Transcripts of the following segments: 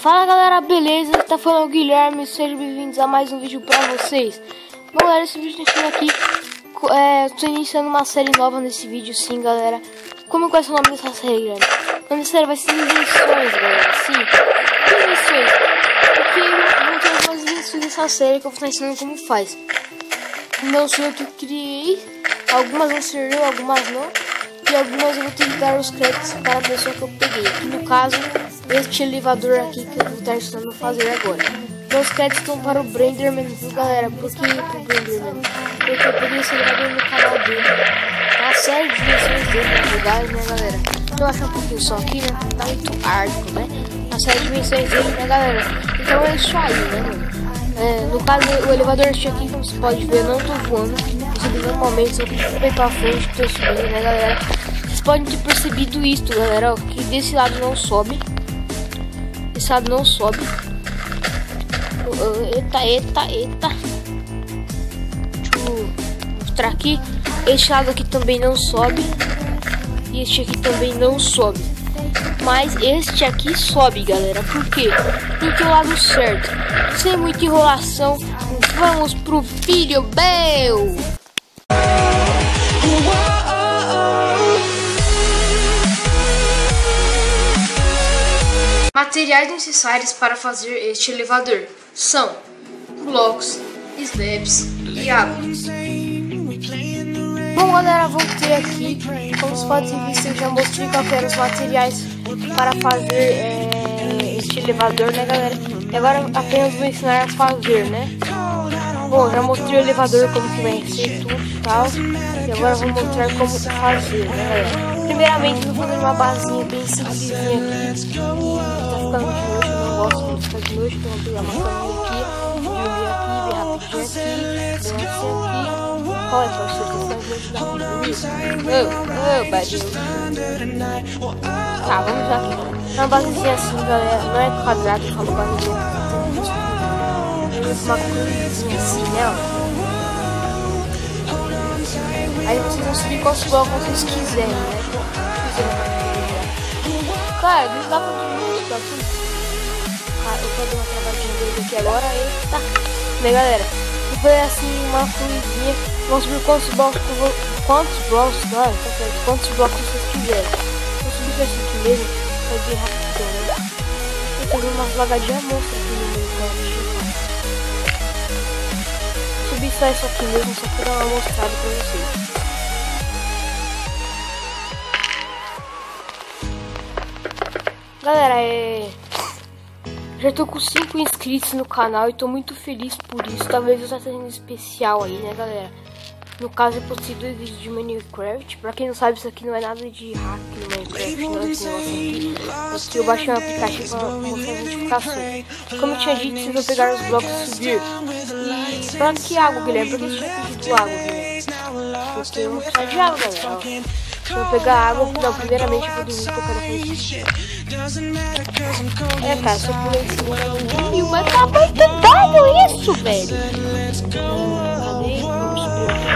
Fala galera, beleza? Tá falando o Guilherme, sejam bem-vindos a mais um vídeo pra vocês. Bom galera, esse vídeo aqui, tô iniciando uma série nova nesse vídeo sim galera. Como qual é o nome dessa série, galera? O nome dessa série vai ser invenções, galera, sim. Invenções, porque vão ter algumas invenções dessa série que eu vou estar ensinando como faz. Não sou eu que criei, algumas vão ser eu, algumas não. E algumas eu vou ter que dar os créditos para a pessoa que eu peguei. Aqui no caso, este elevador aqui que eu vou estar ensinando a fazer agora. Então os créditos estão para o Brenderman, viu galera? Por que pro Brenderman? Porque eu peguei esse elevador no canal dele. Uma série de versões dele legais, né galera? Então eu acho um pouquinho só aqui, né? Tá muito árduo, né? Uma série de versões dele, né galera? Então é isso aí, né mano? No caso, o elevador aqui, como você pode ver, eu não tô voando. Eu subi normalmente, só que eu bem pra frente, tô subindo, né galera? Vocês podem ter percebido isso, galera, ó, que desse lado não sobe. Esse lado não sobe. Eita. Deixa eu mostrar aqui. Este lado aqui também não sobe. E este aqui também não sobe. Mas este aqui sobe, galera. Por quê? Porque é o lado certo. Sem muita enrolação, vamos pro vídeo, Bel! Materiais necessários para fazer este elevador são blocos, slabs e água. Bom galera, voltei aqui. Como vocês podem ver, eu já mostrei quais eram os materiais para fazer este elevador, né galera? E agora apenas vou ensinar a fazer, né? Bom, já mostrei o elevador, como que vai ser tudo e tal. E agora vou mostrar como fazer, né galera? Primeiramente eu vou fazer uma basinha bem simplesinha aqui. Tá ficando de noite, eu não gosto de ficar de noite, então eu vou pegar uma caminha aqui, dormir aqui, bem rapidinho aqui, bem assim aqui. Olha só, você tá de badinho. Tá, vamos lá aqui. Uma basezinha assim, galera, não é quadrado, eu falo basezinha. Uma coisinha assim, né, ó. Aí vocês vão subir quantos blocos vocês quiserem, né? Cara, não dá pra diminuir tudo. Eu vou dar uma travadinha dele aqui agora. Eita! Bem, galera, vou fazer assim uma fluidinha. Vamos subir quantos blocos vocês quiserem. Vou subir isso aqui mesmo, vai bem rapidão, né? Vou fazer umas vagadinhas monstras aqui no meio, vou subir só isso aqui mesmo, só pra dar uma mostrada pra vocês. Galera, já tô com 5 inscritos no canal e tô muito feliz por isso. Talvez eu esteja fazendo especial aí, né galera? No caso eu postei 2 vídeos de Minecraft. Pra quem não sabe, isso aqui não é nada de hack no Minecraft, não é esse negócio aqui. Eu baixei um aplicativo pra mostrar as notificações. Como eu tinha dito, vocês vão pegar os blocos e subir. E pra que água, Guilherme? Por que você tinha pedido água, Guilherme? Porque eu não preciso de água, galera. Se eu pegar água, não, primeiramente eu vou dormir porque eu quero fazer isso. Cara, se eu pular em cima da minha, mas tá muito dano isso, velho. Cadê? Vamos subir aqui.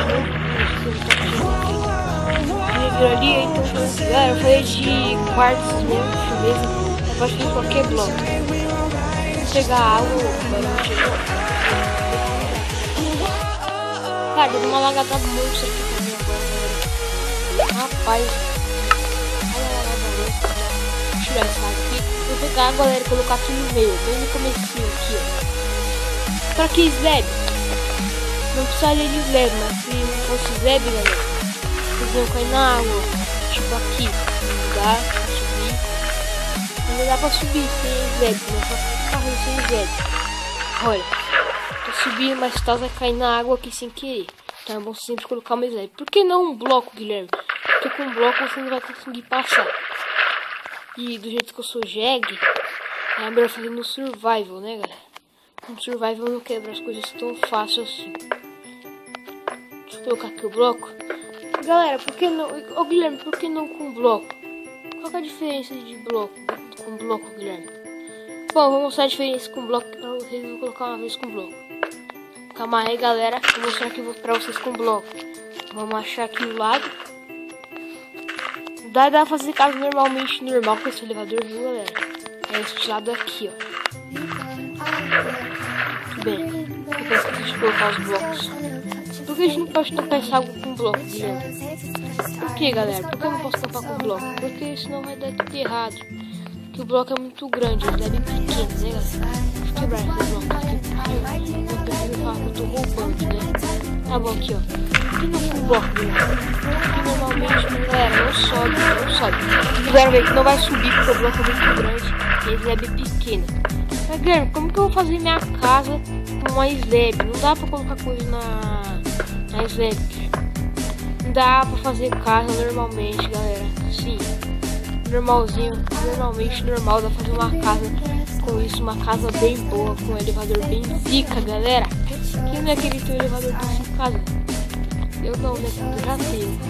Ali, então, galera, eu falei de quartos mesmo, deixa eu ver. Eu posso fazer qualquer bloco. Vou pegar água, vai chegar. Cara, deu uma lagada monstro aqui pra mim agora, galera. Rapaz, vou tirar essa aqui. Vou pegar, galera, e colocar aqui no meio, bem no comecinho aqui, ó. Pra que slab? Não precisa de slab, mas se não fosse slab, galera, vocês vão cair na água. Tipo aqui, não dá pra subir. Não dá pra subir sem slab, não só carro sem slab. Olha, tô subindo, mas tal vai cair na água aqui sem querer. Então é bom sempre colocar uma slab. Por que não um bloco, Guilherme? Porque com um bloco você não vai conseguir passar. E do jeito que eu sou jegue, é melhor fazer no survival, né, galera? No survival não quebra as coisas tão fácil assim. Deixa eu colocar aqui o bloco. Galera, por que não... Ô, Guilherme, por que não com bloco? Qual que é a diferença de bloco com bloco, Guilherme? Bom, vou mostrar a diferença com bloco pra vocês. Vou colocar uma vez com bloco. Calma aí, galera. Vou mostrar aqui pra vocês com bloco. Vamos achar aqui o lado. Dá pra fazer casa normalmente normal com esse elevador, viu, galera? esse lado aqui, ó. Bem, eu preciso colocar os blocos. Por que a gente não pode tampar essa água com bloco, Guilherme? Por que, galera? Por que eu não posso tampar com bloco? Porque senão vai dar tudo errado. Porque o bloco é muito grande, ele é bem pequeno, né, galera? Deixa eu quebrar esse bloco aqui, porque eu prefiro falar que eu tô roubando, né? Tá bom, aqui, ó. Aqui não com bloco, galera. Aqui normalmente, galera, não sobe. Agora ver que não vai subir porque o bloco é muito grande e ele é bem pequeno. Mas, Guilherme, como que eu vou fazer minha casa com uma slab? Não dá pra colocar coisa na slab. Não dá pra fazer casa normalmente, galera. Sim, normalmente normal, dá pra fazer uma casa com isso, uma casa bem boa, com um elevador bem zica, galera. Quem não é aquele teu elevador de 5 casas? Eu não, né? Eu já tenho.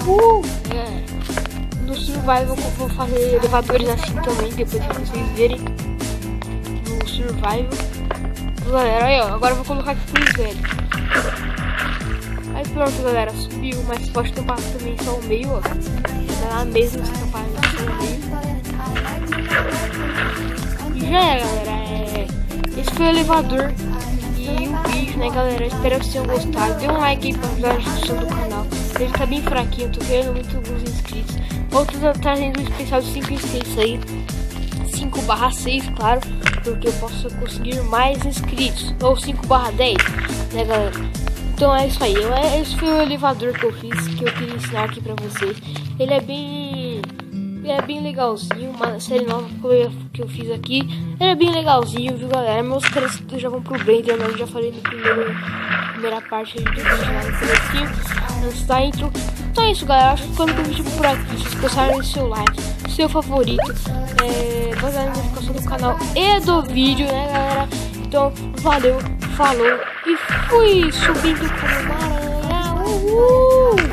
Uhul! É. No Survival eu vou fazer elevadores assim também, depois pra vocês verem. No Survival. Galera, aí ó, agora eu vou colocar aqui pro velho. Aí pronto, galera, subiu, mas pode tampar também só o meio, ó. Tá lá mesmo, se tampar só o meio. E já é, galera, esse foi o elevador e o vídeo, né, galera? Espero que vocês tenham gostado. Dê um like aí pra ajudar a inscrição do canal. Ele tá bem fraquinho, tô querendo muito alguns inscritos. Outros trazendo um especial de 5 inscritos aí. 5/6, claro, porque eu posso conseguir mais inscritos. Ou 5/10, né, galera? Então é isso aí. Esse foi o elevador que eu fiz, que eu queria ensinar aqui pra vocês. Ele é bem legalzinho, uma série nova que eu fiz aqui. Ele é bem legalzinho, viu, galera? Meus caras já vão pro Blender, mas eu já falei na primeira parte do vídeo lá no comecinho, antes da intro. Então é isso, galera. Acho que ficando com o vídeo por aqui. Se gostaram, deixe seu like, seu favorito, vai dar a notificação do canal e do vídeo, né, galera? Então, valeu, falou e fui subindo como uma aranha. Uhul!